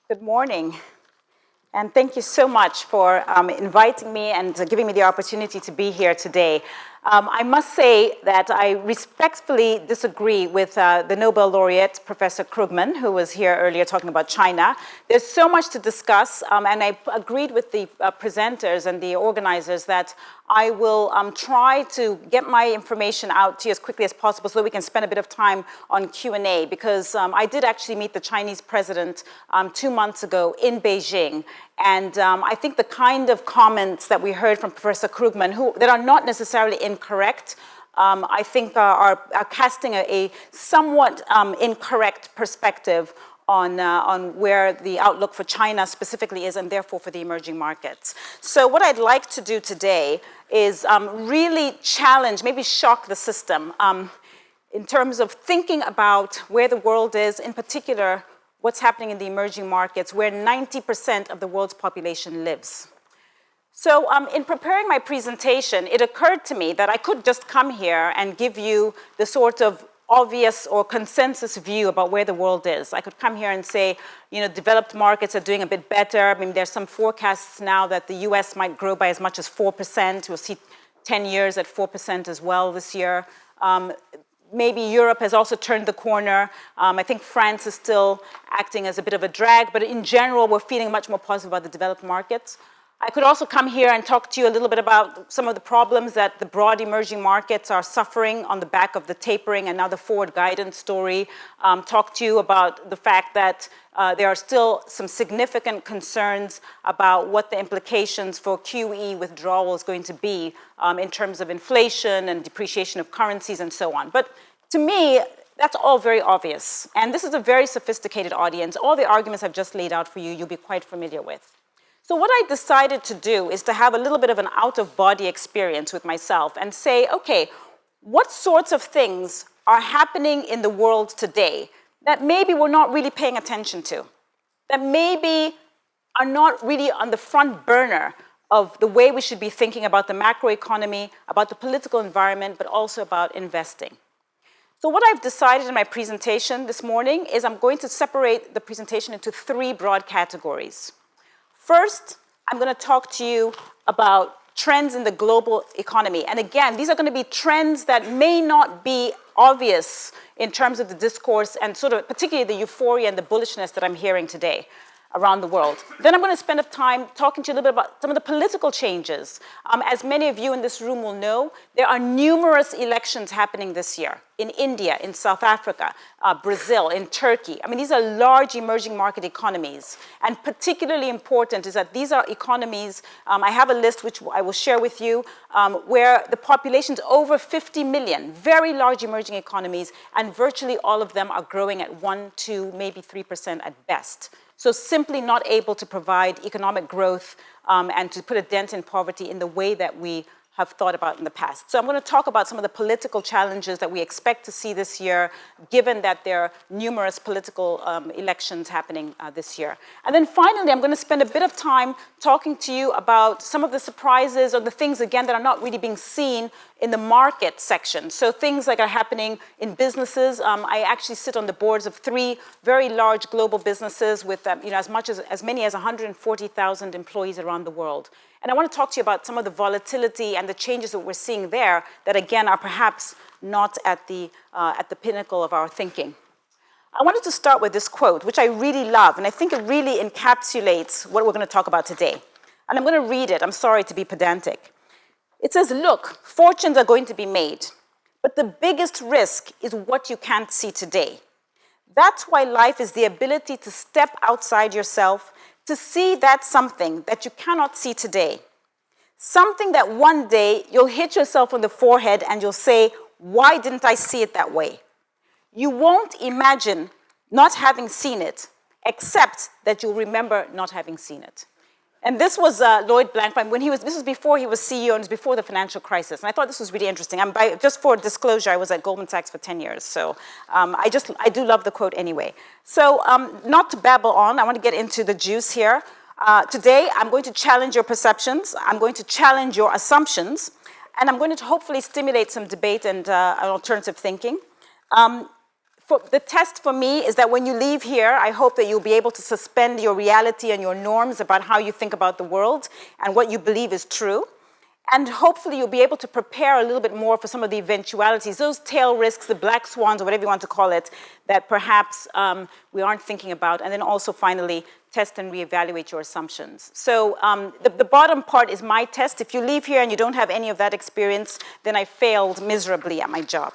Good morning, and thank you so much for inviting me and giving me the opportunity to be here today. I must say that I respectfully disagree with the Nobel laureate, Professor Krugman, who was here earlier talking about China. There's so much to discuss, and I agreed with the presenters and the organizers that I will try to get my information out to you as quickly as possible so that we can spend a bit of time on Q&A, because I did actually meet the Chinese president 2 months ago in Beijing. And I think the kind of comments that we heard from Professor Krugman, that are not necessarily incorrect, I think are casting a somewhat incorrect perspective on where the outlook for China specifically is, and therefore for the emerging markets. So what I'd like to do today is really challenge, maybe shock the system in terms of thinking about where the world is, in particular, what's happening in the emerging markets, where 90% of the world's population lives. So in preparing my presentation, it occurred to me that I could just come here and give you the sort of obvious or consensus view about where the world is. I could come here and say, developed markets are doing a bit better. I mean, there's some forecasts now that the US might grow by as much as 4%. We'll see 10 years at 4% as well this year. Maybe Europe has also turned the corner. I think France is still acting as a bit of a drag, but in general, we're feeling much more positive about the developed markets. I could also come here and talk to you a little bit about some of the problems that the broad emerging markets are suffering on the back of the tapering and now the forward guidance story. Talk to you about the fact that there are still some significant concerns about what the implications for QE withdrawal is going to be in terms of inflation and depreciation of currencies and so on. But to me, that's all very obvious. And this is a very sophisticated audience. All the arguments I've just laid out for you, you'll be quite familiar with. So what I decided to do is to have a little bit of an out-of-body experience with myself and say, okay, what sorts of things are happening in the world today that maybe we're not really paying attention to, that maybe are not really on the front burner of the way we should be thinking about the macroeconomy, about the political environment, but also about investing. So what I've decided in my presentation this morning is I'm going to separate the presentation into 3 broad categories. First, I'm going to talk to you about trends in the global economy. And again, these are going to be trends that may not be obvious in terms of the discourse and sort of particularly the euphoria and the bullishness that I'm hearing today around the world. Then I'm going to spend a time talking to you a little bit about some of the political changes. As many of you in this room will know, there are numerous elections happening this year in India, in South Africa, Brazil, in Turkey. I mean, these are large emerging market economies. And particularly important is that these are economies, I have a list which I will share with you, where the population is over 50 million, very large emerging economies, and virtually all of them are growing at 1, 2, maybe 3% at best. So simply not able to provide economic growth and to put a dent in poverty in the way that we have thought about in the past. So I'm going to talk about some of the political challenges that we expect to see this year, given that there are numerous political elections happening this year. And then finally, I'm going to spend a bit of time talking to you about some of the surprises or the things, again, that are not really being seen in the market section. So things like are happening in businesses. I actually sit on the boards of 3 very large global businesses with as many as 140,000 employees around the world. And I want to talk to you about some of the volatility and the changes that we're seeing there that, again, are perhaps not at the pinnacle of our thinking. I wanted to start with this quote, which I really love, and I think it really encapsulates what we're going to talk about today. And I'm going to read it. I'm sorry to be pedantic. It says, look, fortunes are going to be made, but the biggest risk is what you can't see today. That's why life is the ability to step outside yourself, to see that something that you cannot see today. Something that one day you'll hit yourself on the forehead and you'll say, why didn't I see it that way? You won't imagine not having seen it, except that you'll remember not having seen it. And this was Lloyd Blankfein. This was before he was CEO and it was before the financial crisis. And I thought this was really interesting. Just for disclosure, I was at Goldman Sachs for 10 years. So I do love the quote anyway. So not to babble on, I want to get into the juice here. Today, I'm going to challenge your perceptions. I'm going to challenge your assumptions. And I'm going to hopefully stimulate some debate and alternative thinking. the test for me is that when you leave here, I hope that you'll be able to suspend your reality and your norms about how you think about the world and what you believe is true. And hopefully you'll be able to prepare a little bit more for some of the eventualities, those tail risks, the black swans, or whatever you want to call it, that perhaps we aren't thinking about. And then also finally, test and reevaluate your assumptions. So the bottom part is my test. If you leave here and you don't have any of that experience, then I failed miserably at my job.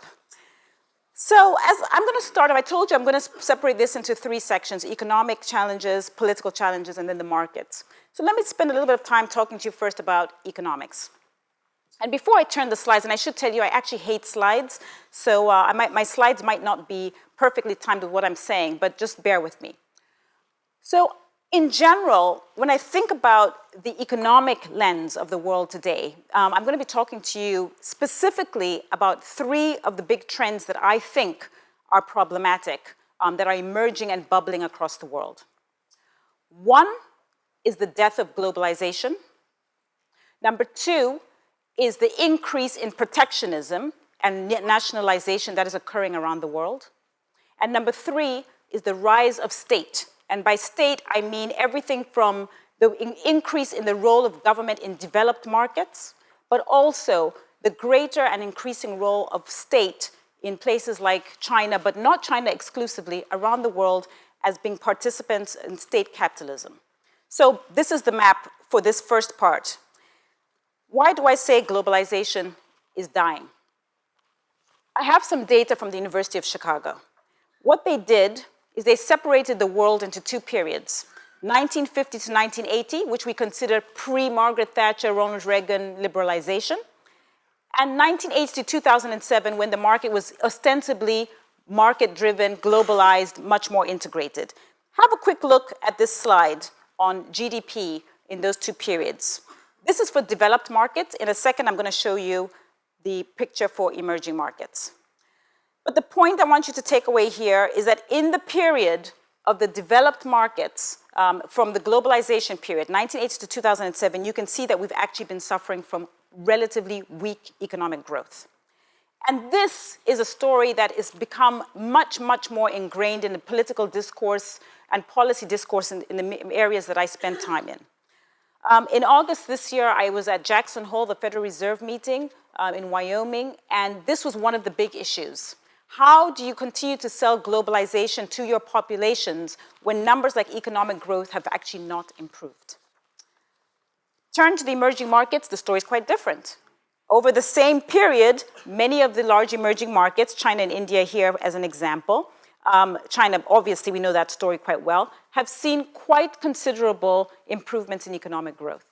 So as I'm going to start, I told you I'm going to separate this into 3 sections: economic challenges, political challenges, and then the markets. So let me spend a little bit of time talking to you first about economics. And before I turn the slides, and I should tell you, I actually hate slides, so my slides might not be perfectly timed with what I'm saying, but just bear with me. So in general, when I think about the economic lens of the world today, I'm going to be talking to you specifically about 3 of the big trends that I think are problematic, that are emerging and bubbling across the world. One is the death of globalization. Number 2 is the increase in protectionism and nationalization that is occurring around the world. And number 3 is the rise of state. And by state, I mean everything from the increase in the role of government in developed markets, but also the greater and increasing role of state in places like China, but not China exclusively, around the world as being participants in state capitalism. So this is the map for this first part. Why do I say globalization is dying? I have some data from the University of Chicago. What they did is they separated the world into 2 periods, 1950 to 1980, which we consider pre-Margaret Thatcher, Ronald Reagan liberalization, and 1980 to 2007, when the market was ostensibly market-driven, globalized, much more integrated. Have a quick look at this slide on GDP in those 2 periods. This is for developed markets. In a second, I'm going to show you the picture for emerging markets. But the point I want you to take away here is that in the period of the developed markets, from the globalization period, 1980 to 2007, you can see that we've actually been suffering from relatively weak economic growth. And this is a story that has become much, much more ingrained in the political discourse and policy discourse in the areas that I spend time in. In August this year, I was at Jackson Hole, the Federal Reserve meeting in Wyoming, and this was one of the big issues. How do you continue to sell globalization to your populations when numbers like economic growth have actually not improved? Turn to the emerging markets, the story is quite different. Over the same period, many of the large emerging markets, China and India here as an example, China, obviously we know that story quite well, have seen quite considerable improvements in economic growth.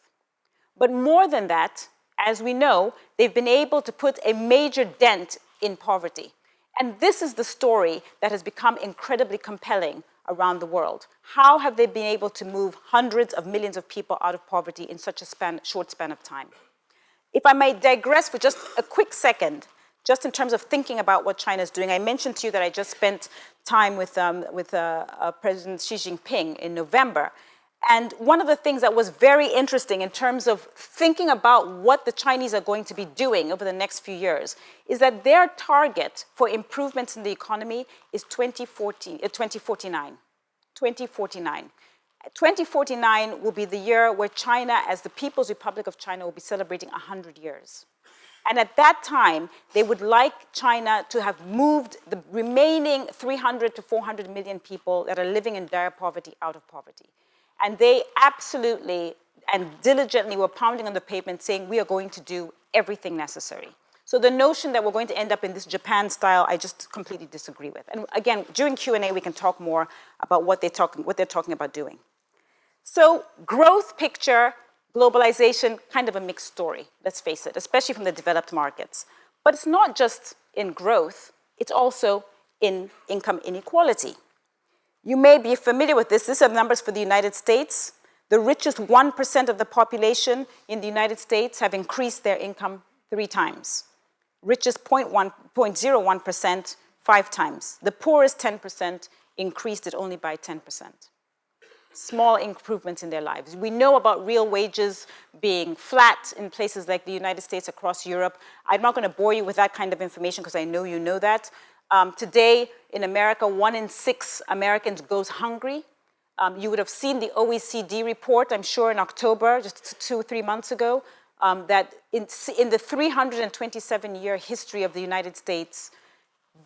But more than that, as we know, they've been able to put a major dent in poverty. And this is the story that has become incredibly compelling around the world. How have they been able to move hundreds of millions of people out of poverty in such a short span of time? If I may digress for just a quick second, just in terms of thinking about what China is doing, I mentioned to you that I just spent time with President Xi Jinping in November. And one of the things that was very interesting in terms of thinking about what the Chinese are going to be doing over the next few years is that their target for improvements in the economy is 2049. 2049. 2049 will be the year where China, as the People's Republic of China, will be celebrating 100 years. And at that time, they would like China to have moved the remaining 300 to 400 million people that are living in dire poverty out of poverty. And they absolutely and diligently were pounding on the pavement saying, we are going to do everything necessary. So the notion that we're going to end up in this Japan style, I just completely disagree with. And again, during Q&A, we can talk more about what they're talking about doing. So growth picture, globalization, kind of a mixed story, let's face it, especially from the developed markets. But it's not just in growth, it's also in income inequality. You may be familiar with this. These are numbers for the United States. The richest 1% of the population in the United States have increased their income 3 times. Richest 0.01%, 5 times. The poorest 10% increased it only by 10%. Small improvements in their lives. We know about real wages being flat in places like the United States, across Europe. I'm not going to bore you with that kind of information because I know you know that. Today in America, 1 in 6 Americans goes hungry. You would have seen the OECD report, I'm sure, in October, just 2 or 3 months ago, that in the 327-year history of the United States,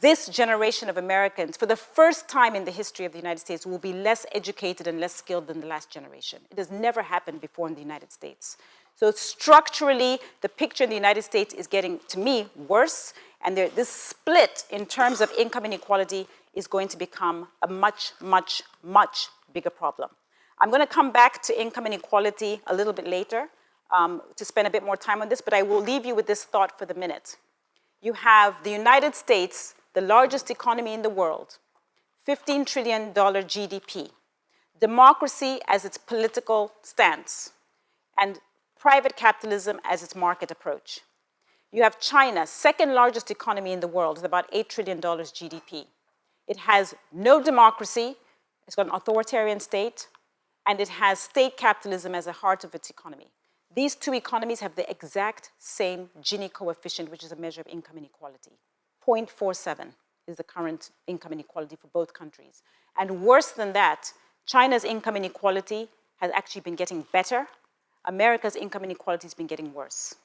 this generation of Americans, for the first time in the history of the United States, will be less educated and less skilled than the last generation. It has never happened before in the United States. So structurally, the picture in the United States is getting, to me, worse, and this split in terms of income inequality is going to become a much, much, much bigger problem. I'm going to come back to income inequality a little bit later to spend a bit more time on this, but I will leave you with this thought for the minute. You have the United States, the largest economy in the world, $15 trillion GDP, democracy as its political stance, and private capitalism as its market approach. You have China, second largest economy in the world, with about $8 trillion GDP. It has no democracy, it's got an authoritarian state, and it has state capitalism as the heart of its economy. These two economies have the exact same Gini coefficient, which is a measure of income inequality. 0.47 is the current income inequality for both countries. And worse than that, China's income inequality has actually been getting better. America's income inequality has been getting worse.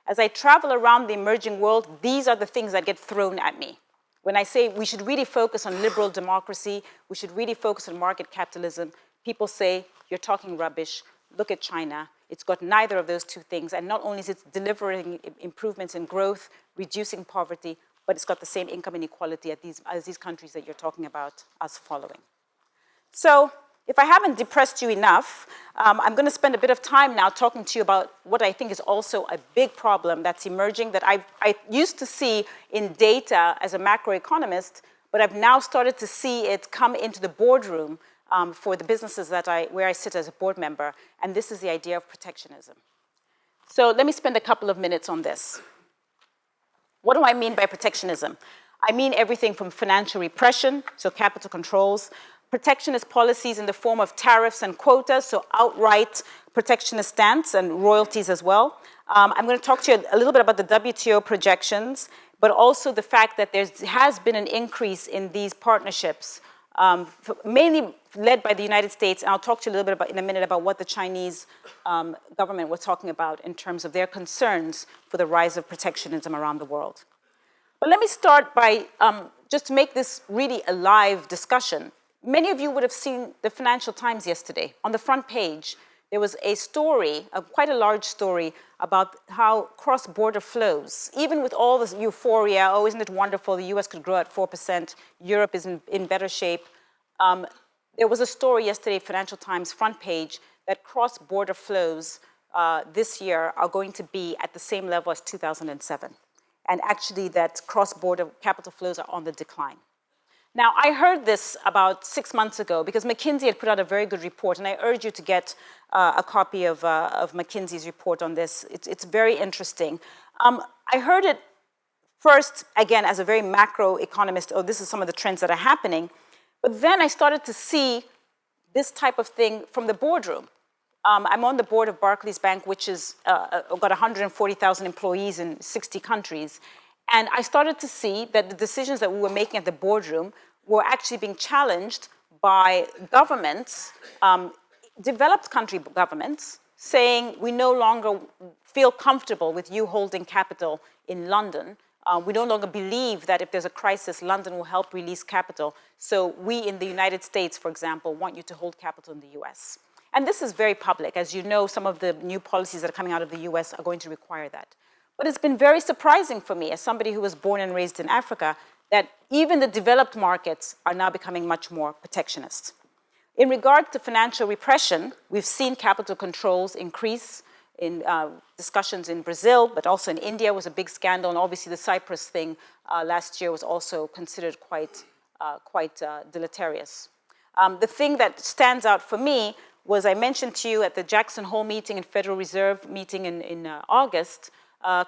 As I travel around the emerging world, these are the things that get thrown at me. When I say we should really focus on liberal democracy, we should really focus on market capitalism, people say, you're talking rubbish, look at China. It's got neither of those two things, and not only is it delivering improvements in growth, reducing poverty, but it's got the same income inequality as these countries that you're talking about us following. So, if I haven't depressed you enough, I'm going to spend a bit of time now talking to you about what I think is also a big problem that's emerging that I used to see in data as a macroeconomist, but I've now started to see it come into the boardroom for the businesses where I sit as a board member, and this is the idea of protectionism. So let me spend a couple of minutes on this. What do I mean by protectionism? I mean everything from financial repression, so capital controls, protectionist policies in the form of tariffs and quotas, so outright protectionist stance and royalties as well. I'm going to talk to you a little bit about the WTO projections, but also the fact that there has been an increase in these partnerships, mainly led by the United States, and I'll talk to you a little bit in a minute about what the Chinese government was talking about in terms of their concerns for the rise of protectionism around the world. But let me start by, just to make this really a live discussion, many of you would have seen the Financial Times yesterday. On the front page, there was a story, quite a large story, about how cross-border flows, even with all this euphoria, oh, isn't it wonderful, the US could grow at 4%, Europe is in better shape. There was a story yesterday, Financial Times front page, that cross-border flows this year are going to be at the same level as 2007. And actually that cross-border capital flows are on the decline. Now, I heard this about 6 months ago because McKinsey had put out a very good report, and I urge you to get a copy of McKinsey's report on this. It's very interesting. I heard it first, again, as a very macro economist, oh, this is some of the trends that are happening, but then I started to see this type of thing from the boardroom. I'm on the board of Barclays Bank, which has got 140,000 employees in 60 countries. And I started to see that the decisions that we were making at the boardroom were actually being challenged by governments, developed country governments, saying we no longer feel comfortable with you holding capital in London. We no longer believe that if there's a crisis, London will help release capital. So we in the United States, for example, want you to hold capital in the US. And this is very public. As you know, some of the new policies that are coming out of the US are going to require that. But it's been very surprising for me, as somebody who was born and raised in Africa, that even the developed markets are now becoming much more protectionist. In regard to financial repression, we've seen capital controls increase in discussions in Brazil, but also in India was a big scandal, and obviously the Cyprus thing last year was also considered quite deleterious. The thing that stands out for me was I mentioned to you at the Jackson Hole meeting and Federal Reserve meeting in August,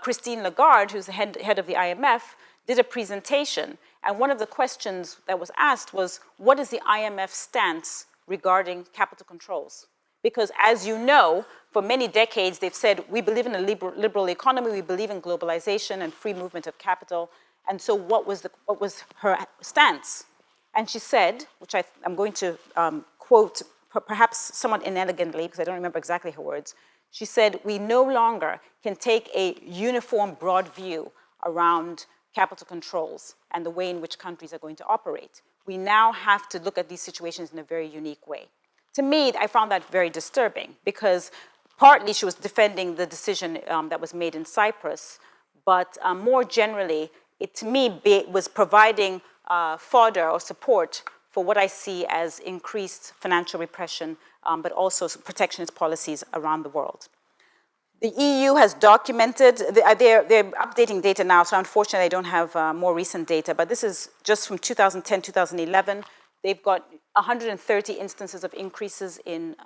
Christine Lagarde, who's the head of the IMF, did a presentation. And one of the questions that was asked was, what is the IMF stance regarding capital controls? Because as you know, for many decades, they've said, we believe in a liberal economy, we believe in globalization and free movement of capital. And so what was her stance? And she said, which I'm going to quote perhaps somewhat inelegantly, because I don't remember exactly her words. She said, we no longer can take a uniform, broad view around capital controls and the way in which countries are going to operate. We now have to look at these situations in a very unique way. To me, I found that very disturbing, because partly she was defending the decision that was made in Cyprus, but more generally, it to me was providing fodder or support for what I see as increased financial repression, but also protectionist policies around the world. The EU has documented, they're updating data now, so unfortunately I don't have more recent data, but this is just from 2010, 2011. They've got 130 instances of increases in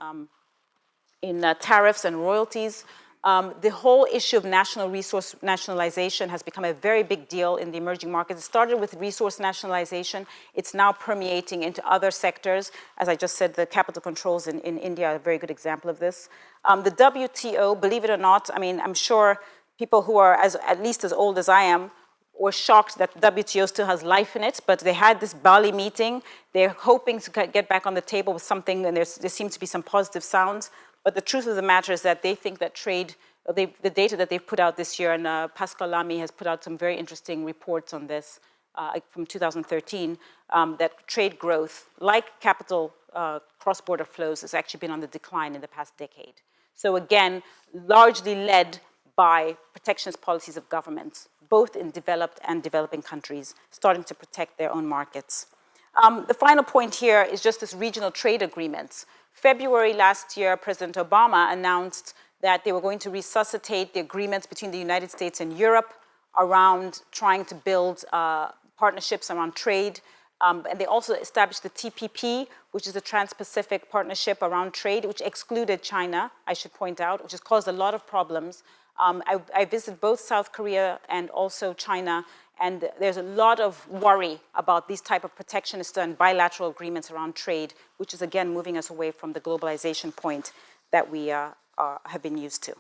tariffs and royalties. The whole issue of national resource nationalization has become a very big deal in the emerging markets. It started with resource nationalization. It's now permeating into other sectors. As I just said, the capital controls in India are a very good example of this. The WTO, believe it or not, I mean, I'm sure people who are at least as old as I am were shocked that the WTO still has life in it, but they had this Bali meeting. They're hoping to get back on the table with something, and there seems to be some positive sounds. But the truth of the matter is that they think that trade, the data that they've put out this year, and Pascal Lamy has put out some very interesting reports on this from 2013, that trade growth, like capital cross-border flows, has actually been on the decline in the past decade. So again, largely led by protectionist policies of governments, both in developed and developing countries, starting to protect their own markets. The final point here is just this regional trade agreements. February last year, President Obama announced that they were going to resuscitate the agreements between the United States and Europe around trying to build partnerships around trade. And they also established the TPP, which is the Trans-Pacific Partnership around trade, which excluded China, I should point out, which has caused a lot of problems. I visited both South Korea and also China, and there's a lot of worry about these type of protectionist and bilateral agreements around trade, which is again moving us away from the globalization point that we have been used to.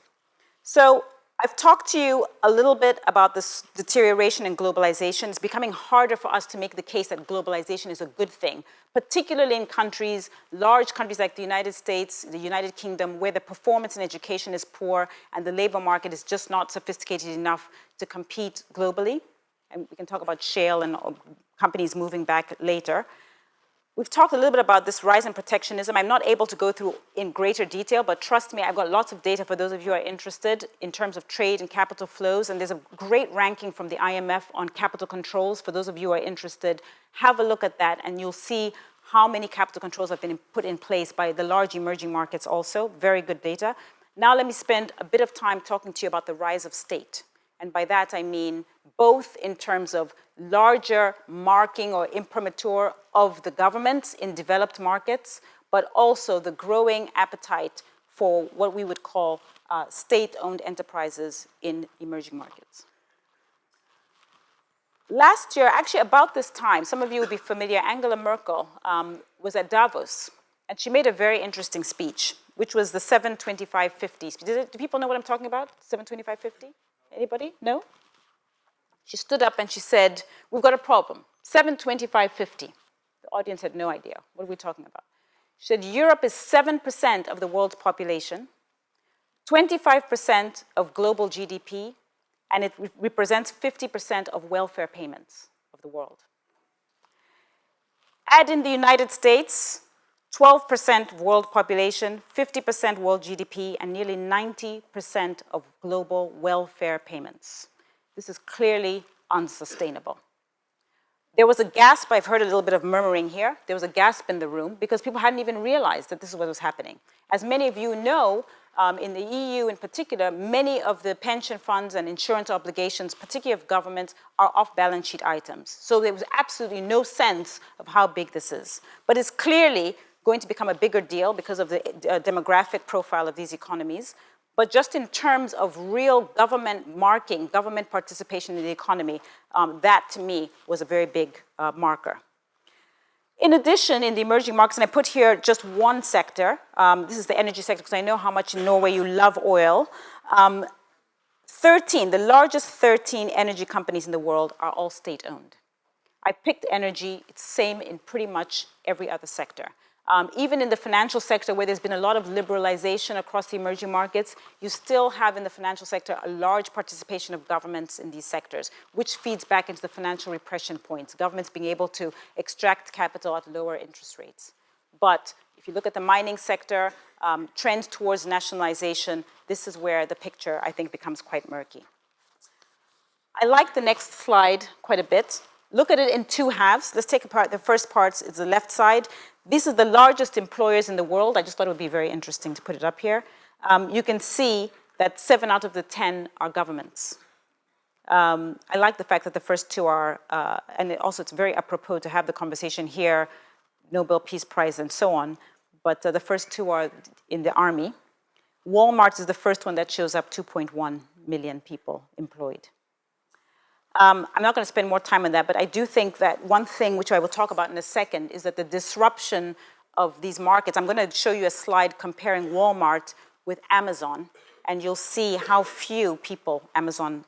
So I've talked to you a little bit about this deterioration in globalization. It's becoming harder for us to make the case that globalization is a good thing, particularly in countries, large countries like the United States, the United Kingdom, where the performance in education is poor and the labor market is just not sophisticated enough to compete globally. And we can talk about shale and companies moving back later. We've talked a little bit about this rise in protectionism. I'm not able to go through in greater detail, but trust me, I've got lots of data for those of you who are interested in terms of trade and capital flows. And there's a great ranking from the IMF on capital controls. For those of you who are interested, have a look at that and you'll see how many capital controls have been put in place by the large emerging markets also. Very good data. Now let me spend a bit of time talking to you about the rise of state. And by that I mean both in terms of larger marking or imprimatur of the governments in developed markets, but also the growing appetite for what we would call state-owned enterprises in emerging markets. Last year, actually about this time, some of you will be familiar, Angela Merkel was at Davos, and she made a very interesting speech, which was the 7-25-50 speech. Do people know what I'm talking about, 7-25-50? Anybody? No? She stood up and she said, we've got a problem, 7-25-50. The audience had no idea. What are we talking about? She said, Europe is 7% of the world's population, 25% of global GDP, and it represents 50% of welfare payments of the world. Add in the United States, 12% of world population, 50% world GDP, and nearly 90% of global welfare payments. This is clearly unsustainable. There was a gasp. I've heard a little bit of murmuring here. There was a gasp in the room because people hadn't even realized that this is what was happening. As many of you know, in the EU in particular, many of the pension funds and insurance obligations, particularly of governments, are off-balance sheet items. So there was absolutely no sense of how big this is. But it's clearly going to become a bigger deal because of the demographic profile of these economies. But just in terms of real government marking, government participation in the economy, that to me was a very big marker. In addition, in the emerging markets, and I put here just one sector, this is the energy sector because I know how much in Norway you love oil. the largest 13 energy companies in the world are all state-owned. I picked energy, it's the same in pretty much every other sector. Even in the financial sector, where there's been a lot of liberalization across the emerging markets, you still have in the financial sector a large participation of governments in these sectors, which feeds back into the financial repression points, governments being able to extract capital at lower interest rates. But if you look at the mining sector, trends towards nationalization, this is where the picture, I think, becomes quite murky. I like the next slide quite a bit. Look at it in two halves. Let's take apart the first part, is the left side. These are the largest employers in the world. I just thought it would be very interesting to put it up here. You can see that 7 out of the 10 are governments. I like the fact that the first two are, and also it's very apropos to have the conversation here, Nobel Peace Prize and so on, but the first two are in the army. Walmart is the first one that shows up 2.1 million people employed. I'm not going to spend more time on that, but I do think that one thing which I will talk about in a second is that the disruption of these markets, I'm going to show you a slide comparing Walmart with Amazon, and you'll see how few people Amazon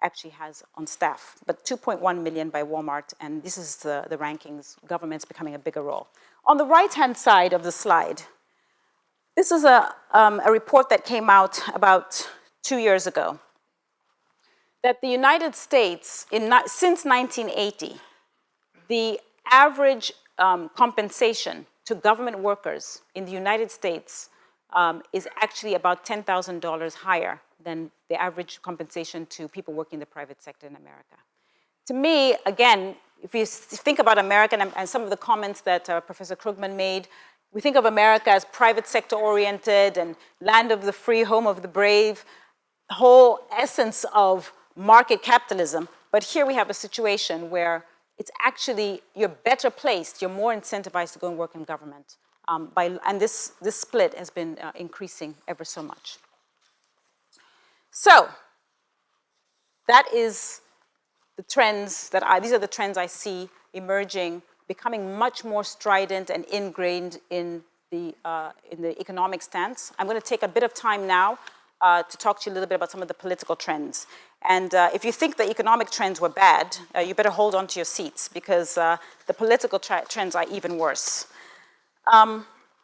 actually has on staff. But 2.1 million by Walmart, and this is the rankings, governments becoming a bigger role. On the right-hand side of the slide, this is a report that came out about 2 years ago, that the United States, since 1980, the average compensation to government workers in the United States is actually about $10,000 higher than the average compensation to people working in the private sector in America. To me, again, if you think about America and some of the comments that Professor Krugman made, we think of America as private sector oriented and land of the free, home of the brave, the whole essence of market capitalism, but here we have a situation where it's actually, you're better placed, you're more incentivized to go and work in government. And this split has been increasing ever so much. So, that is the trends these are the trends I see emerging, becoming much more strident and ingrained in the economic stance. I'm going to take a bit of time now to talk to you a little bit about some of the political trends. And if you think the economic trends were bad, you better hold on to your seats, because the political trends are even worse.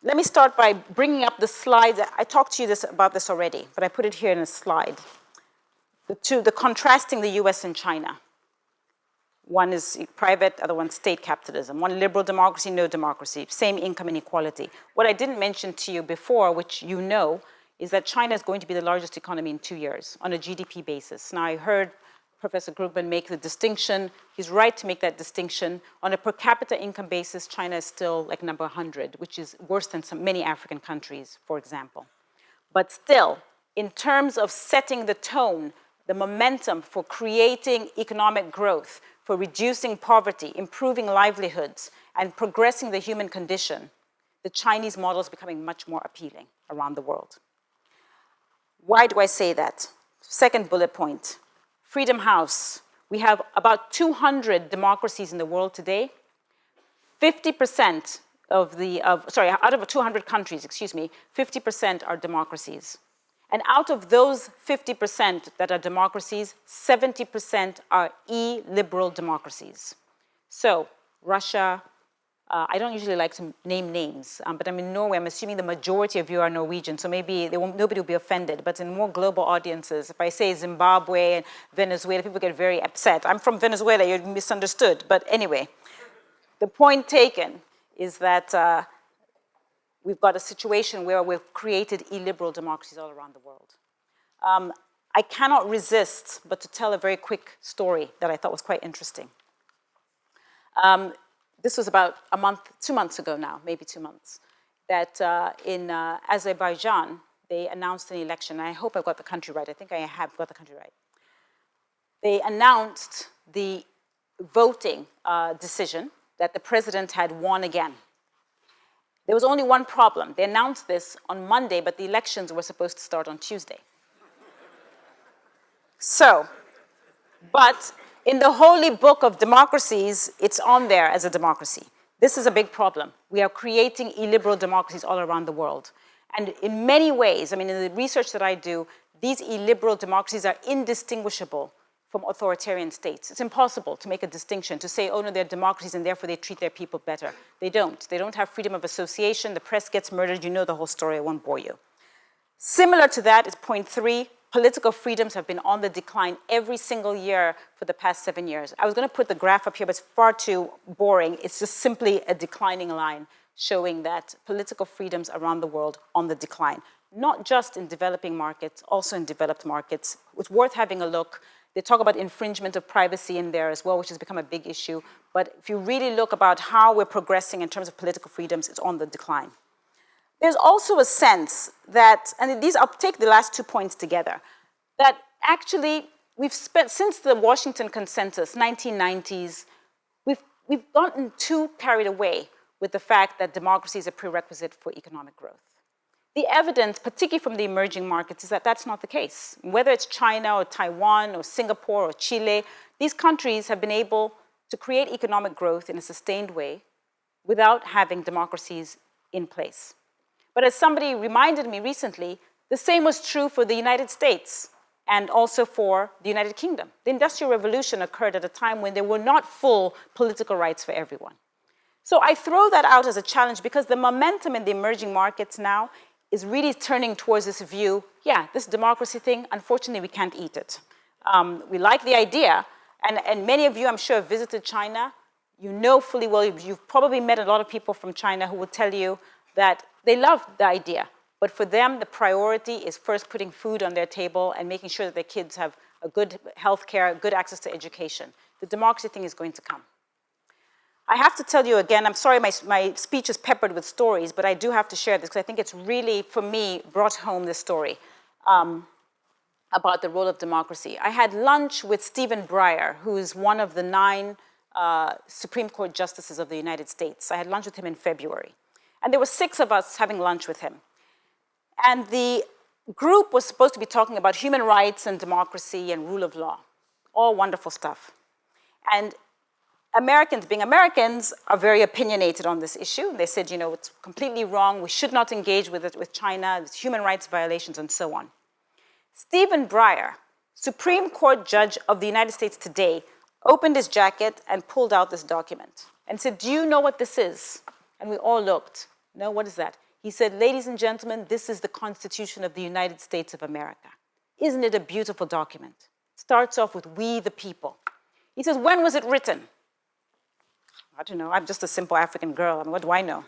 Let me start by bringing up the slide. I talked to you about this already, but I put it here in a slide. The contrasting the US and China. One is private, other one state capitalism. One liberal democracy, no democracy, same income inequality. What I didn't mention to you before, which you know, is that China is going to be the largest economy in 2 years on a GDP basis. Now, I heard Professor Krugman make the distinction. He's right to make that distinction. On a per capita income basis, China is still like number 100, which is worse than many African countries, for example. But still, in terms of setting the tone, the momentum for creating economic growth, for reducing poverty, improving livelihoods, and progressing the human condition, the Chinese model is becoming much more appealing around the world. Why do I say that? Second bullet point, Freedom House. We have about 200 democracies in the world today. 50% out of 200 countries, 50% are democracies. And out of those 50% that are democracies, 70% are illiberal democracies. So, Russia, I don't usually like to name names, but I'm in Norway. I'm assuming the majority of you are Norwegian, so maybe nobody will be offended. But in more global audiences, if I say Zimbabwe and Venezuela, people get very upset. I'm from Venezuela, you're misunderstood. But anyway, the point taken is that we've got a situation where we've created illiberal democracies all around the world. I cannot resist but to tell a very quick story that I thought was quite interesting. This was about 2 months ago now, maybe 2 months, that in Azerbaijan, they announced an election. And I hope I've got the country right. I think I have got the country right. They announced the voting decision that the president had won again. There was only one problem. They announced this on Monday, but the elections were supposed to start on Tuesday. So, but in the holy book of democracies, it's on there as a democracy. This is a big problem. We are creating illiberal democracies all around the world. And in many ways, I mean, in the research that I do, these illiberal democracies are indistinguishable from authoritarian states. It's impossible to make a distinction, to say, oh no, they're democracies and therefore they treat their people better. They don't. They don't have freedom of association. The press gets murdered. You know the whole story. I won't bore you. Similar to that is point 3. Political freedoms have been on the decline every single year for the past 7 years. I was going to put the graph up here, but it's far too boring. It's just simply a declining line showing that political freedoms around the world on the decline. Not just in developing markets, also in developed markets. It's worth having a look. They talk about infringement of privacy in there as well, which has become a big issue. But if you really look about how we're progressing in terms of political freedoms, it's on the decline. There's also a sense that, and I'll take the last 2 points together, that actually we've spent, since the Washington Consensus, 1990s, we've gotten too carried away with the fact that democracy is a prerequisite for economic growth. The evidence, particularly from the emerging markets, is that that's not the case. Whether it's China or Taiwan or Singapore or Chile, these countries have been able to create economic growth in a sustained way without having democracies in place. But as somebody reminded me recently, the same was true for the United States and also for the United Kingdom. The Industrial Revolution occurred at a time when there were not full political rights for everyone. So I throw that out as a challenge because the momentum in the emerging markets now is really turning towards this view, yeah, this democracy thing, unfortunately, we can't eat it. We like the idea, and many of you, I'm sure, have visited China. You know fully well, you've probably met a lot of people from China who will tell you that they love the idea, but for them, the priority is first putting food on their table and making sure that their kids have a good health care, good access to education. The democracy thing is going to come. I have to tell you again, I'm sorry my speech is peppered with stories, but I do have to share this because I think it's really, for me, brought home this story about the role of democracy. I had lunch with Stephen Breyer, who is one of the 9 Supreme Court justices of the United States. I had lunch with him in February. And there were 6 of us having lunch with him. And the group was supposed to be talking about human rights and democracy and rule of law. All wonderful stuff. And Americans, being Americans, are very opinionated on this issue. They said, you know, it's completely wrong. We should not engage with it with China. It's human rights violations and so on. Stephen Breyer, Supreme Court judge of the United States today, opened his jacket and pulled out this document and said, do you know what this is? And we all looked. No, what is that? He said, ladies and gentlemen, this is the Constitution of the United States of America. Isn't it a beautiful document? It starts off with we the people. He says, when was it written? I don't know, I'm just a simple African girl. I mean, what do I know?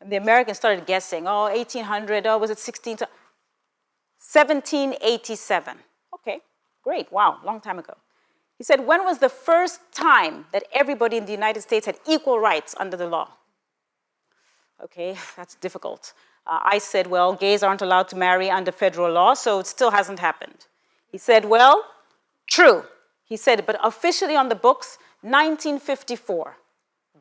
And the Americans started guessing, oh, 1800, oh, was it 1787. Okay, great, wow, long time ago. He said, when was the first time that everybody in the United States had equal rights under the law? Okay, that's difficult. I said, well, gays aren't allowed to marry under federal law, so it still hasn't happened. He said, well, true. He said, but officially on the books, 1954,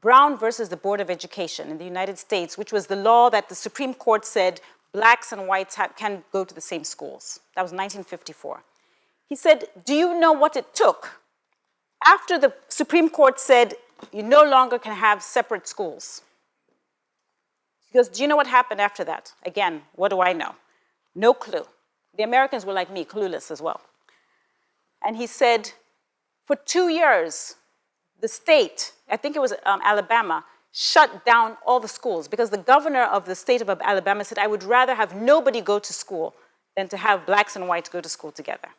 Brown versus the Board of Education in the United States, which was the law that the Supreme Court said blacks and whites can go to the same schools. That was 1954. He said, do you know what it took after the Supreme Court said you no longer can have separate schools? He goes, do you know what happened after that? Again, what do I know? No clue. The Americans were like me, clueless as well. And he said, for 2 years, the state, I think it was Alabama, shut down all the schools because the governor of the state of Alabama said, I would rather have nobody go to school than to have blacks and whites go to school together.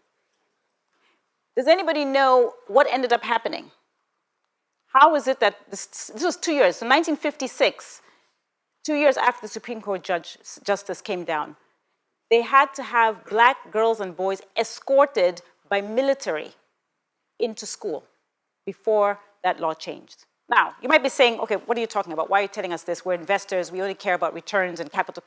Does anybody know what ended up happening? How is it that this was 2 years, so 1956, 2 years after the Supreme Court justice came down, they had to have black girls and boys escorted by military into school before that law changed. Now, you might be saying, okay, what are you talking about? Why are you telling us this? We're investors, we only care about returns and capital,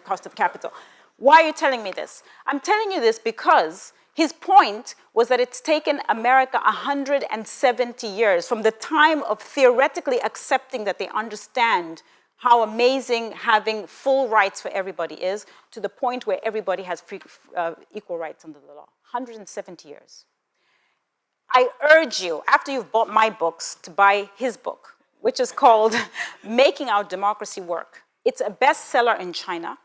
cost of capital. Why are you telling me this? I'm telling you this because his point was that it's taken America 170 years from the time of theoretically accepting that they understand how amazing having full rights for everybody is to the point where everybody has equal rights under the law. 170 years. I urge you, after you've bought my books, to buy his book, which is called Making Our Democracy Work. It's a bestseller in China.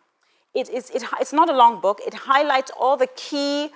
It's not a long book. It highlights all the key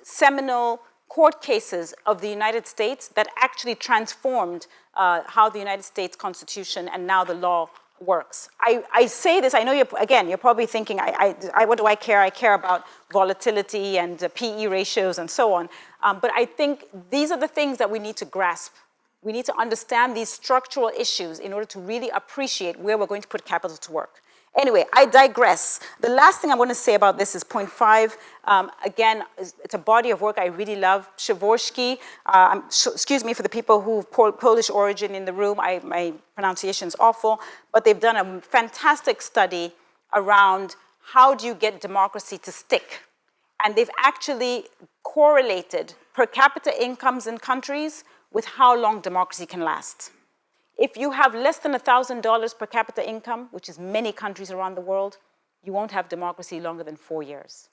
seminal court cases of the United States that actually transformed how the United States Constitution and now the law works. I say this, I know you're probably thinking, what do I care? I care about volatility and PE ratios and so on. But I think these are the things that we need to grasp. We need to understand these structural issues in order to really appreciate where we're going to put capital to work. Anyway, I digress. The last thing I want to say about this is point 5. Again, it's a body of work I really love. Przeworski, excuse me for the people who have Polish origin in the room. My pronunciation is awful. But they've done a fantastic study around how do you get democracy to stick. And they've actually correlated per capita incomes in countries with how long democracy can last. If you have less than $1,000 per capita income, which is many countries around the world, you won't have democracy longer than 4 years.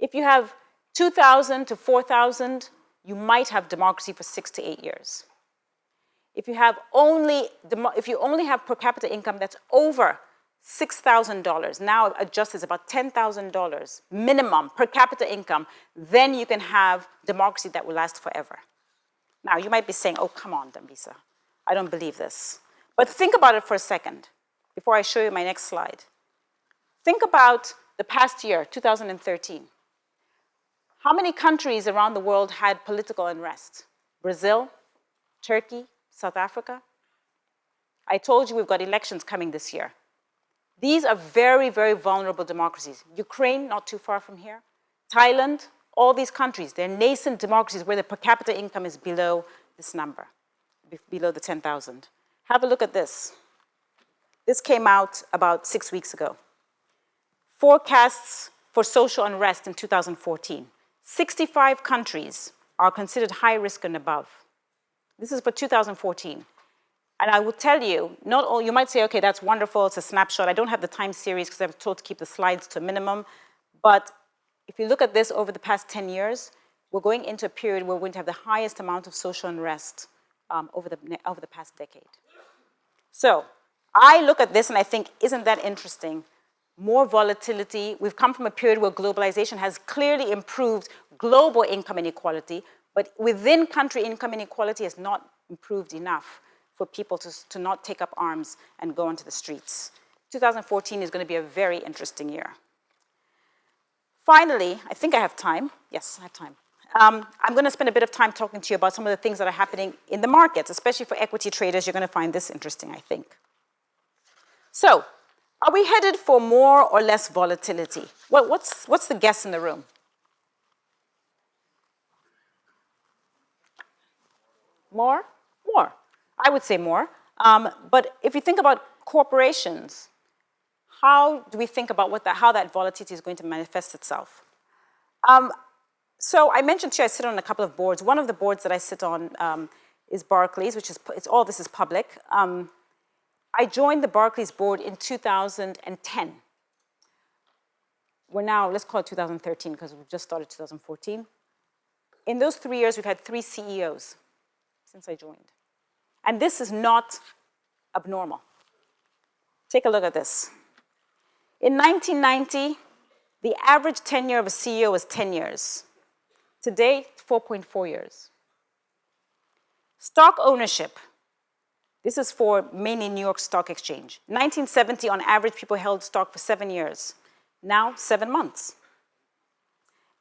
If you have 2,000 to 4,000, you might have democracy for 6 to 8 years. If you only have per capita income that's over $6,000, now adjusted is about $10,000 minimum per capita income, then you can have democracy that will last forever. Now, you might be saying, oh, come on, Dambisa. I don't believe this. But think about it for a second before I show you my next slide. Think about the past year, 2013. How many countries around the world had political unrest? Brazil, Turkey, South Africa? I told you we've got elections coming this year. These are very, very vulnerable democracies. Ukraine, not too far from here. Thailand, all these countries, they're nascent democracies where the per capita income is below this number, below the 10,000. Have a look at this. This came out about 6 weeks ago. Forecasts for social unrest in 2014. 65 countries are considered high risk and above. This is for 2014. And I will tell you, not all, you might say, okay, that's wonderful, it's a snapshot. I don't have the time series because I was told to keep the slides to a minimum. But if you look at this over the past 10 years, we're going into a period where we're going to have the highest amount of social unrest over the past decade. So I look at this and I think, isn't that interesting? More volatility. We've come from a period where globalization has clearly improved global income inequality, but within country income inequality has not improved enough for people to not take up arms and go onto the streets. 2014 is going to be a very interesting year. Finally, I think I have time. Yes, I have time. I'm going to spend a bit of time talking to you about some of the things that are happening in the markets, especially for equity traders. You're going to find this interesting, I think. So, are we headed for more or less volatility? What's the guess in the room? More? More. I would say more. But if you think about corporations, how do we think about how that volatility is going to manifest itself? So I mentioned to you I sit on a couple of boards. One of the boards that I sit on is Barclays, which is all this is public. I joined the Barclays board in 2010. We're now, let's call it 2013 because we've just started 2014. In those 3 years, we've had 3 CEOs since I joined. And this is not abnormal. Take a look at this. In 1990, the average tenure of a CEO was 10 years. Today, 4.4 years. Stock ownership. This is for mainly New York Stock Exchange. 1970, on average, people held stock for 7 years. Now, 7 months.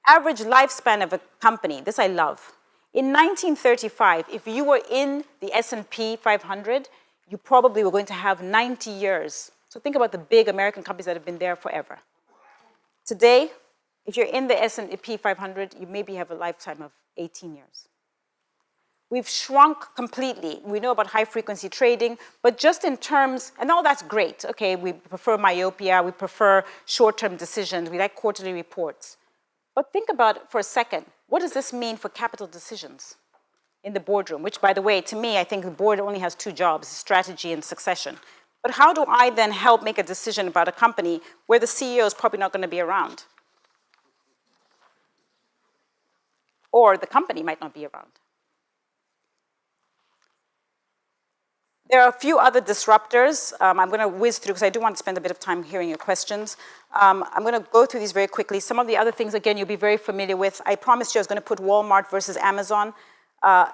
Average lifespan of a company, this I love. In 1935, if you were in the S&P 500, you probably were going to have 90 years. So think about the big American companies that have been there forever. Today, if you're in the S&P 500, you maybe have a lifetime of 18 years. We've shrunk completely. We know about high-frequency trading, but just in terms, and all that's great. Okay, we prefer myopia, we prefer short-term decisions, we like quarterly reports. But think about it for a second. What does this mean for capital decisions in the boardroom? Which, by the way, to me, I think the board only has 2 jobs, strategy and succession. But how do I then help make a decision about a company where the CEO is probably not going to be around? Or the company might not be around. There are a few other disruptors. I'm going to whiz through because I do want to spend a bit of time hearing your questions. I'm going to go through these very quickly. Some of the other things, again, you'll be very familiar with. I promised you I was going to put Walmart versus Amazon.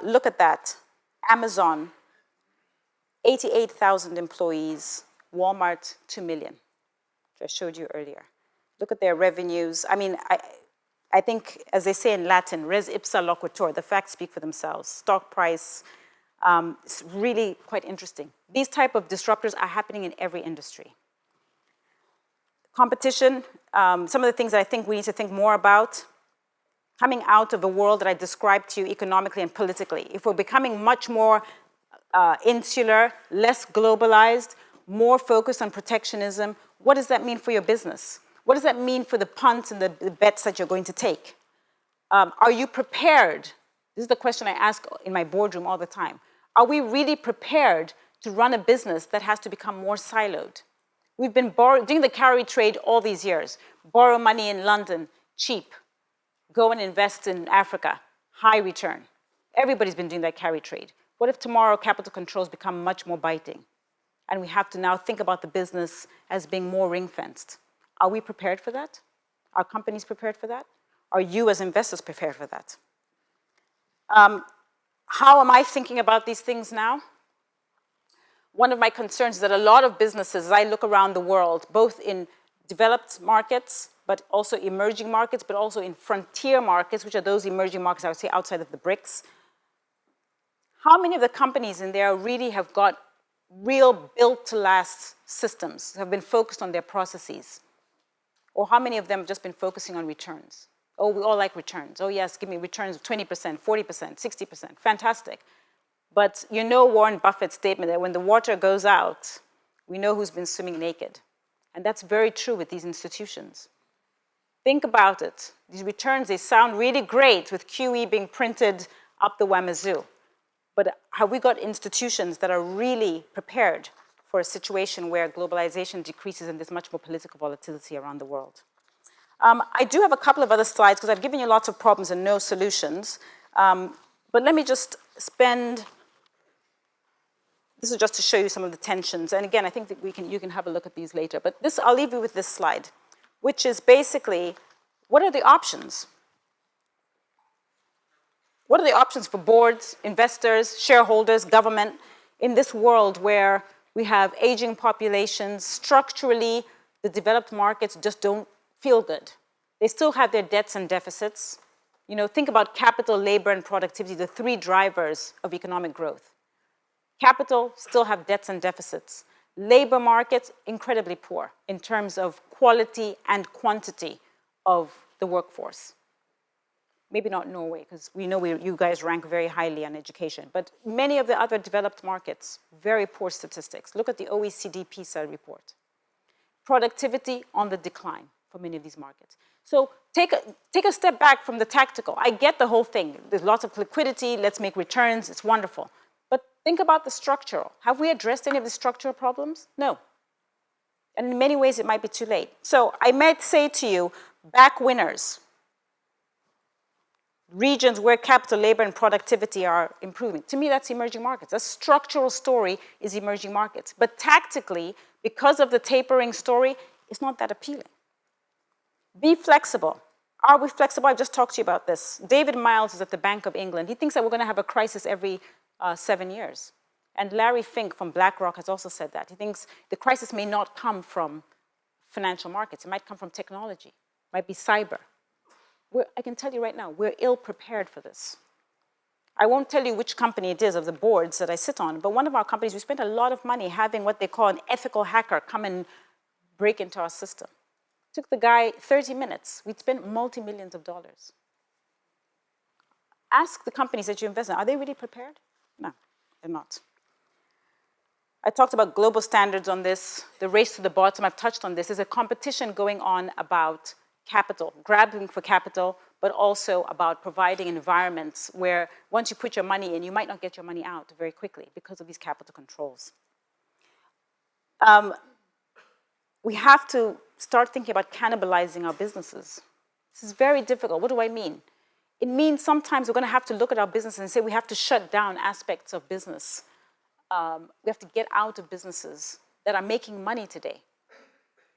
Look at that. Amazon, 88,000 employees. Walmart, 2 million, which I showed you earlier. Look at their revenues. I mean, I think, as they say in Latin, res ipsa loquitur, the facts speak for themselves. Stock price, it's really quite interesting. These type of disruptors are happening in every industry. Competition, some of the things that I think we need to think more about, coming out of the world that I described to you economically and politically. If we're becoming much more insular, less globalized, more focused on protectionism, what does that mean for your business? What does that mean for the punts and the bets that you're going to take? Are you prepared? This is the question I ask in my boardroom all the time. Are we really prepared to run a business that has to become more siloed? We've been doing the carry trade all these years. Borrow money in London, cheap. Go and invest in Africa, high return. Everybody's been doing that carry trade. What if tomorrow capital controls become much more biting? And we have to now think about the business as being more ring-fenced. Are we prepared for that? Are companies prepared for that? Are you as investors prepared for that? How am I thinking about these things now? One of my concerns is that a lot of businesses, as I look around the world, both in developed markets, but also emerging markets, but also in frontier markets, which are those emerging markets I would say outside of the BRICS, how many of the companies in there really have got real built-to-last systems, have been focused on their processes? Or how many of them have just been focusing on returns? Oh, we all like returns. Oh, yes, give me returns of 20%, 40%, 60%. Fantastic. But you know Warren Buffett's statement that when the water goes out, we know who's been swimming naked. And that's very true with these institutions. Think about it. These returns, they sound really great with QE being printed up the wamazoo. But have we got institutions that are really prepared for a situation where globalization decreases and there's much more political volatility around the world? I do have a couple of other slides because I've given you lots of problems and no solutions. But let me just spend, this is just to show you some of the tensions. And again, I think that you can have a look at these later. But this, I'll leave you with this slide, which is basically, what are the options? What are the options for boards, investors, shareholders, government in this world where we have aging populations? Structurally, the developed markets just don't feel good. They still have their debts and deficits. You know, think about capital, labor, and productivity, the three drivers of economic growth. Capital still have debts and deficits. Labor markets, incredibly poor in terms of quality and quantity of the workforce. Maybe not Norway, because we know you guys rank very highly on education, but many of the other developed markets, very poor statistics. Look at the OECD PISA report. Productivity on the decline for many of these markets. So take a step back from the tactical. I get the whole thing. There's lots of liquidity, let's make returns, it's wonderful. But think about the structural. Have we addressed any of the structural problems? No. And in many ways, it might be too late. So I might say to you, back winners, regions where capital, labor, and productivity are improving. To me, that's emerging markets. A structural story is emerging markets. But tactically, because of the tapering story, it's not that appealing. Be flexible. Are we flexible? I've just talked to you about this. David Miles is at the Bank of England. He thinks that we're going to have a crisis every 7 years. And Larry Fink from BlackRock has also said that. He thinks the crisis may not come from financial markets. It might come from technology. It might be cyber. I can tell you right now, we're ill prepared for this. I won't tell you which company it is of the boards that I sit on, but one of our companies, we spent a lot of money having what they call an ethical hacker come and break into our system. It took the guy 30 minutes. We'd spent multi-millions of dollars. Ask the companies that you invest in, are they really prepared? No, they're not. I talked about global standards on this, the race to the bottom, I've touched on this. There's a competition going on about capital, grabbing for capital, but also about providing environments where once you put your money in, you might not get your money out very quickly because of these capital controls. We have to start thinking about cannibalizing our businesses. This is very difficult. What do I mean? It means sometimes we're going to have to look at our business and say we have to shut down aspects of business we have to get out of businesses that are making money today,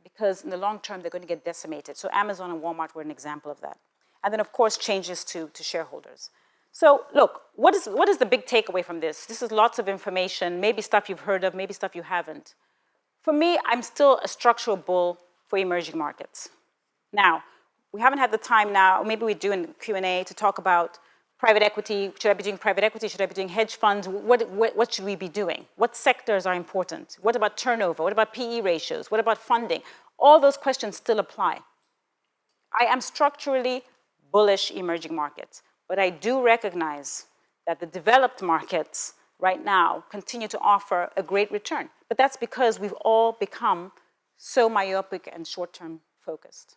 because in the long term, they're going to get decimated. So Amazon and Walmart were an example of that. And then, of course, changes to shareholders. So look, what is the big takeaway from this? This is lots of information, maybe stuff you've heard of, maybe stuff you haven't. For me, I'm still a structural bull for emerging markets. Now, we haven't had the time now, maybe we do in the Q&A, to talk about private equity. Should I be doing private equity? Should I be doing hedge funds? What should we be doing? What sectors are important? What about turnover? What about PE ratios? What about funding? All those questions still apply. I am structurally bullish emerging markets, but I do recognize that the developed markets right now continue to offer a great return. But that's because we've all become so myopic and short-term focused.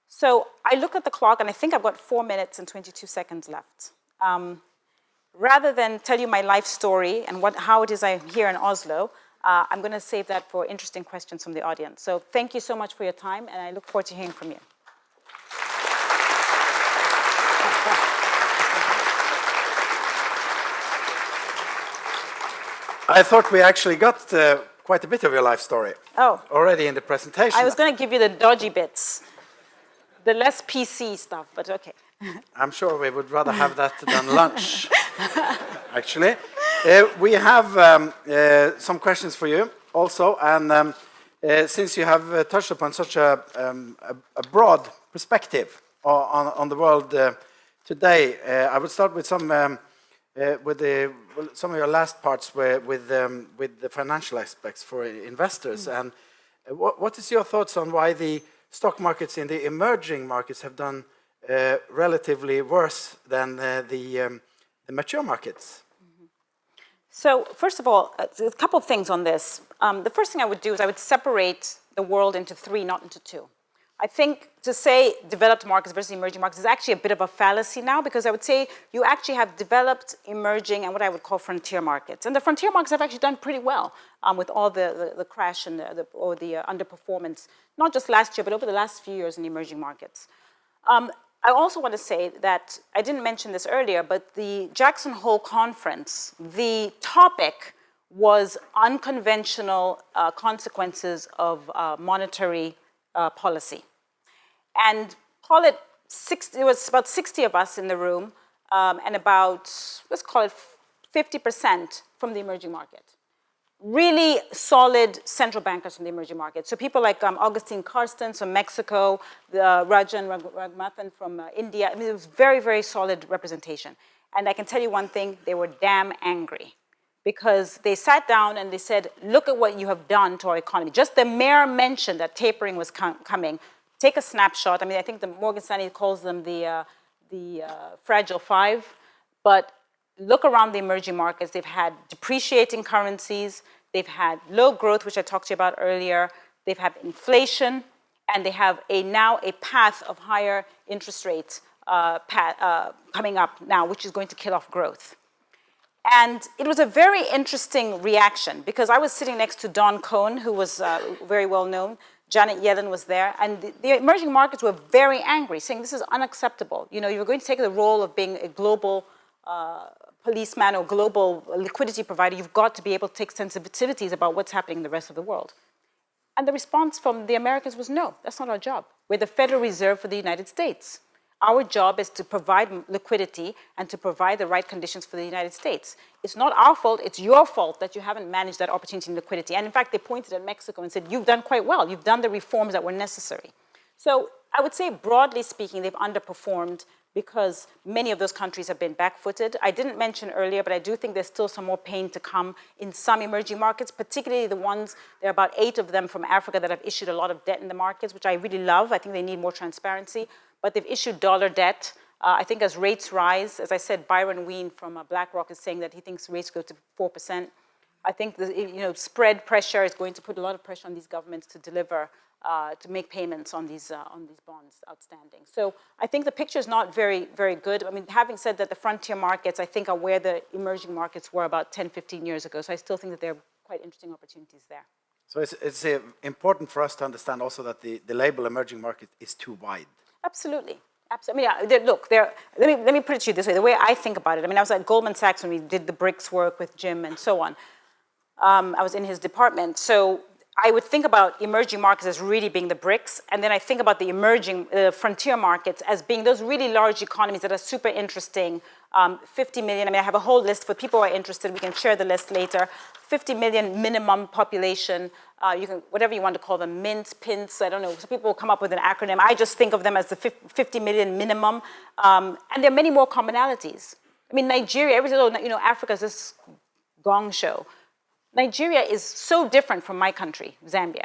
So I look at the clock, and I think I've got 4 minutes and 22 seconds left. Rather than tell you my life story and how it is I'm here in Oslo, I'm going to save that for interesting questions from the audience. So thank you so much for your time, and I look forward to hearing from you. I thought we actually got quite a bit of your life story already in the presentation. I was going to give you the dodgy bits, the less PC stuff, but okay. I'm sure we would rather have that than lunch, actually. We have some questions for you also, and since you have touched upon such a broad perspective on the world today, I would start with some of your last parts with the financial aspects for investors. And what is your thoughts on why the stock markets in the emerging markets have done relatively worse than the mature markets? So first of all, a couple of things on this. The first thing I would do is I would separate the world into three, not into two. I think to say developed markets versus emerging markets is actually a bit of a fallacy now, because I would say you actually have developed, emerging, and what I would call frontier markets. And the frontier markets have actually done pretty well with all the crash and the underperformance, not just last year, but over the last few years in the emerging markets. I also want to say that, I didn't mention this earlier, but the Jackson Hole Conference, the topic was unconventional consequences of monetary policy. And call it 60, it was about 60 of us in the room, and about, let's call it 50% from the emerging market. Really solid central bankers from the emerging market. So people like Augustine Carstens from Mexico, Rajan Raghunathan from India. I mean, it was very, very solid representation. And I can tell you one thing, they were damn angry, because they sat down and they said, look at what you have done to our economy. Just the mere mention that tapering was coming. Take a snapshot. I mean, I think the Morgan Stanley calls them the fragile five. But look around the emerging markets. They've had depreciating currencies. They've had low growth, which I talked to you about earlier. They've had inflation. And they have now a path of higher interest rates coming up now, which is going to kill off growth. And it was a very interesting reaction, because I was sitting next to Don Cohn, who was very well known. Janet Yellen was there, and the emerging markets were very angry, saying this is unacceptable. You know, you're going to take the role of being a global policeman or global liquidity provider. You've got to be able to take sensitivities about what's happening in the rest of the world. And the response from the Americans was, no, that's not our job. We're the Federal Reserve for the United States. Our job is to provide liquidity and to provide the right conditions for the United States. It's not our fault, it's your fault that you haven't managed that opportunity in liquidity. And in fact, they pointed at Mexico and said, you've done quite well. You've done the reforms that were necessary. So I would say, broadly speaking, they've underperformed because many of those countries have been back-footed. I didn't mention earlier, but I do think there's still some more pain to come in some emerging markets, particularly the ones, there are about 8 of them from Africa that have issued a lot of debt in the markets, which I really love. I think they need more transparency. But they've issued dollar debt. I think as rates rise, as I said, Byron Wien from BlackRock is saying that he thinks rates go to 4%. I think the spread pressure is going to put a lot of pressure on these governments to deliver, to make payments on these bonds outstanding. So I think the picture is not very, very good. I mean, having said that, the frontier markets, I think, are where the emerging markets were about 10, 15 years ago. So I still think that there are quite interesting opportunities there. So it's important for us to understand also that the label emerging market is too wide. Absolutely. Absolutely. I mean, look, let me put it to you this way. The way I think about it, I mean, I was at Goldman Sachs when we did the BRICS work with Jim and so on. I was in his department. So I would think about emerging markets as really being the BRICS, and then I think about the emerging frontier markets as being those really large economies that are super interesting. 50 million, I mean, I have a whole list for people who are interested. We can share the list later. 50 million minimum population. You can, whatever you want to call them, MINT, PINTs, I don't know. Some people will come up with an acronym. I just think of them as the 50 million minimum. And there are many more commonalities. I mean, Nigeria, Africa is this gong show. Nigeria is so different from my country, Zambia.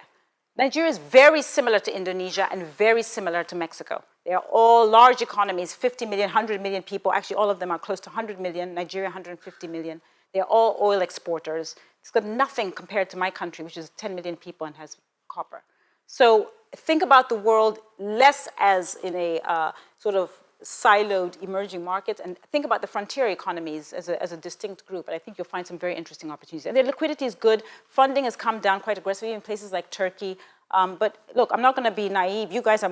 Nigeria is very similar to Indonesia and very similar to Mexico. They are all large economies, 50 million, 100 million people. Actually, all of them are close to 100 million. Nigeria, 150 million. They're all oil exporters. It's got nothing compared to my country, which is 10 million people and has copper. So think about the world less as in a sort of siloed emerging markets, and think about the frontier economies as a distinct group. And I think you'll find some very interesting opportunities. And their liquidity is good. Funding has come down quite aggressively in places like Turkey. But look, I'm not going to be naive. You guys are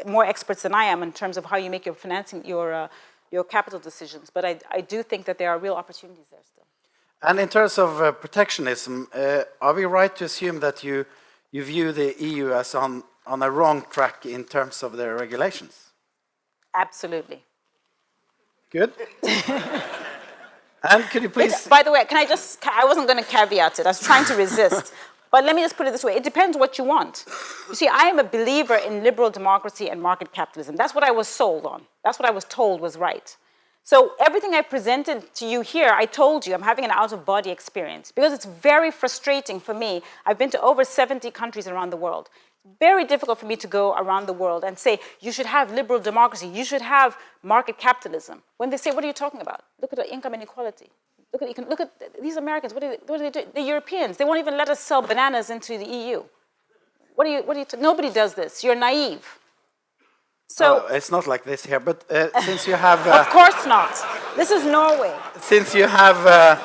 more experts than I am in terms of how you make your financing, your capital decisions. But I do think that there are real opportunities there still. And in terms of protectionism, are we right to assume that you view the EU as on a wrong track in terms of their regulations? Absolutely. Good. And could you please... By the way, I wasn't going to caveat it. I was trying to resist. But let me just put it this way. It depends what you want. You see, I am a believer in liberal democracy and market capitalism. That's what I was sold on. That's what I was told was right. So everything I presented to you here, I told you I'm having an out-of-body experience because it's very frustrating for me. I've been to over 70 countries around the world. Very difficult for me to go around the world and say, you should have liberal democracy, you should have market capitalism. When they say, what are you talking about? Look at the income inequality. Look at these Americans, what do they do? The Europeans, they won't even let us sell bananas into the EU. Nobody does this, you're naive. So it's not like this here, but since you have... of course not. This is Norway. Since you have...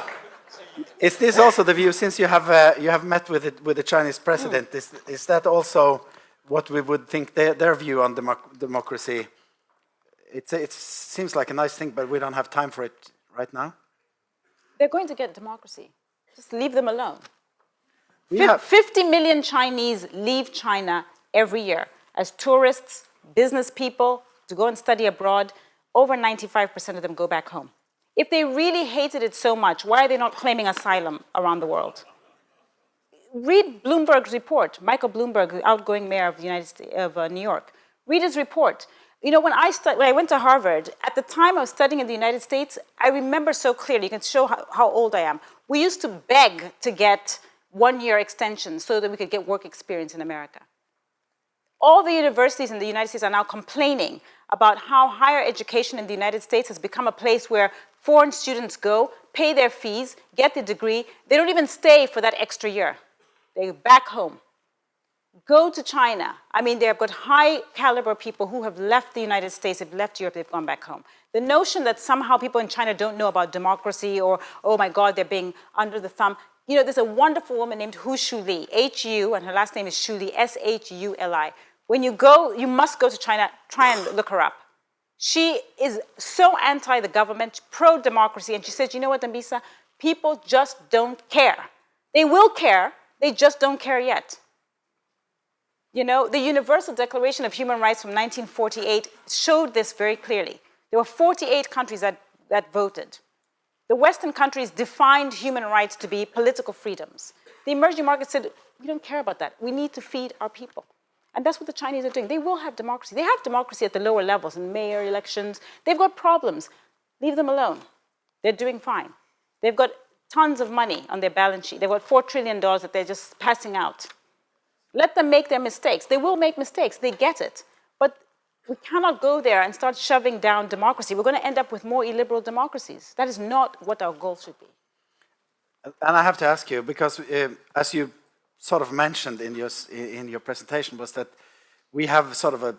is this also the view, since you have met with the Chinese president, is that also what we would think their view on democracy? It seems like a nice thing, but we don't have time for it right now. They're going to get democracy. Just leave them alone. 50 million Chinese leave China every year as tourists, business people, to go and study abroad. Over 95% of them go back home. If they really hated it so much, why are they not claiming asylum around the world? Read Bloomberg's report. Michael Bloomberg, the outgoing mayor of the United States, of New York. Read his report. You know, when I went to Harvard, at the time I was studying in the United States, I remember so clearly, you can show how old I am. We used to beg to get one-year extensions so that we could get work experience in America. All the universities in the United States are now complaining about how higher education in the United States has become a place where foreign students go, pay their fees, get the degree. They don't even stay for that extra year. They're back home. Go to China. I mean, they've got high caliber people who have left the United States, they've left Europe, they've gone back home. The notion that somehow people in China don't know about democracy or, oh my God, they're being under the thumb. You know, there's a wonderful woman named Hu Shuli, H-U, and her last name is Shuli, S-H-U-L-I. When you go, you must go to China, try and look her up. She is so anti the government, pro-democracy, and she says, you know what, Dambisa? People just don't care. They will care, they just don't care yet. You know, the Universal Declaration of Human Rights from 1948 showed this very clearly. There were 48 countries that voted. The Western countries defined human rights to be political freedoms. The emerging markets said, we don't care about that. We need to feed our people. And that's what the Chinese are doing. They will have democracy. They have democracy at the lower levels in mayor elections. They've got problems. Leave them alone. They're doing fine. They've got tons of money on their balance sheet. They've got $4 trillion that they're just passing out. Let them make their mistakes. They will make mistakes. They get it. But we cannot go there and start shoving down democracy. We're going to end up with more illiberal democracies. That is not what our goal should be. And I have to ask you, because as you sort of mentioned in your presentation, was that we have sort of a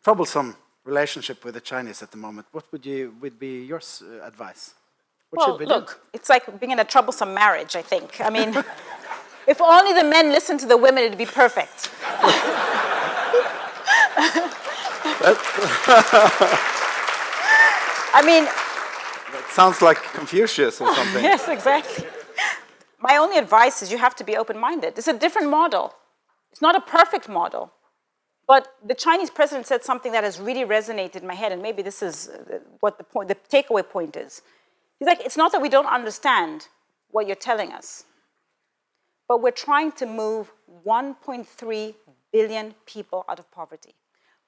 troublesome relationship with the Chinese at the moment. What would be your advice? What should we do? Look, it's like being in a troublesome marriage, I think. I mean, if only the men listened to the women, it'd be perfect. I mean, It sounds like Confucius or something. yes, exactly. My only advice is you have to be open-minded. It's a different model. It's not a perfect model. But the Chinese president said something that has really resonated in my head, and maybe this is what the takeaway point is. He's like, it's not that we don't understand what you're telling us, but we're trying to move 1.3 billion people out of poverty.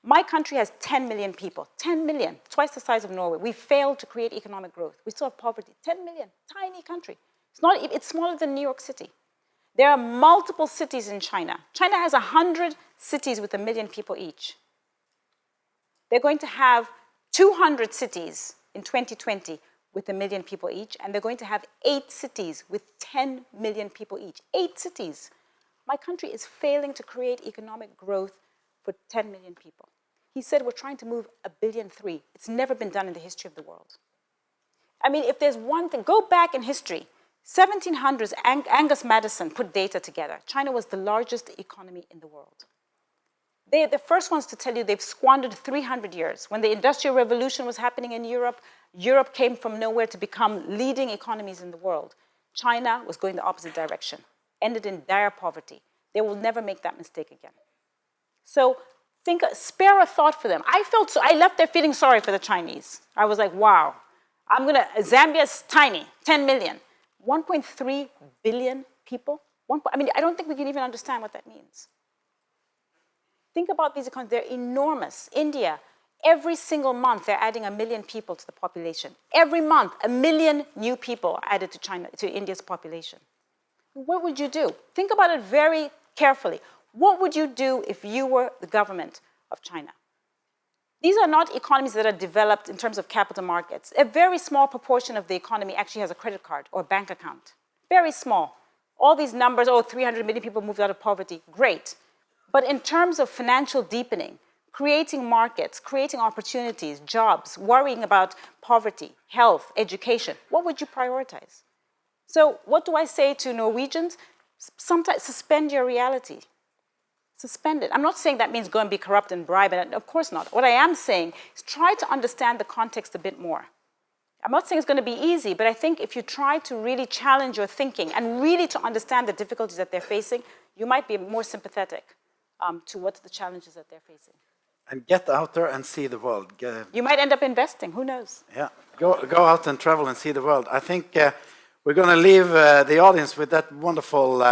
My country has 10 million people, 10 million, twice the size of Norway. We failed to create economic growth. We still have poverty, 10 million, tiny country. It's smaller than New York City. There are multiple cities in China. China has 100 cities with 1 million people each. They're going to have 200 cities in 2020 with 1 million people each, and they're going to have 8 cities with 10 million people each. 8 cities. My country is failing to create economic growth for 10 million people. He said we're trying to move 1.3 billion. It's never been done in the history of the world. I mean, if there's one thing, go back in history. 1700s, Angus Madison put data together. China was the largest economy in the world. They're the first ones to tell you they've squandered 300 years. When the Industrial Revolution was happening in Europe, Europe came from nowhere to become leading economies in the world. China was going the opposite direction, ended in dire poverty. They will never make that mistake again. So spare a thought for them. I left there feeling sorry for the Chinese. I was like, wow, Zambia's tiny, 10 million. 1.3 billion people? I don't think we can even understand what that means. Think about these economies, they're enormous. India, every single month they're adding 1 million people to the population. Every month, 1 million new people are added to India's population. What would you do? Think about it very carefully. What would you do if you were the government of China? These are not economies that are developed in terms of capital markets. A very small proportion of the economy actually has a credit card or bank account. Very small. All these numbers, 300 million people moved out of poverty, great. But in terms of financial deepening, creating markets, creating opportunities, jobs, worrying about poverty, health, education, what would you prioritize? So what do I say to Norwegians? Sometimes suspend your reality. Suspend it. I'm not saying that means go and be corrupt and bribe, and of course not. What I am saying is try to understand the context a bit more. I'm not saying it's going to be easy, but I think if you try to really challenge your thinking and really to understand the difficulties that they're facing, you might be more sympathetic to what the challenges that they're facing. And get out there and see the world. You might end up investing, who knows? Yeah, go out and travel and see the world. I think we're going to leave the audience with that wonderful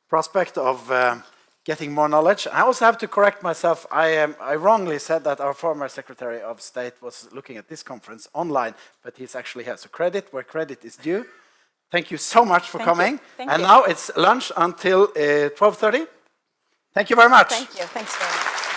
prospect of getting more knowledge. I also have to correct myself. I wrongly said that our former Secretary of State was looking at this conference online, but he's actually here. So credit where credit is due. Thank you so much for coming. Thank you. Now it's lunch until 12:30. Thank you very much. Thank you. Thanks very much.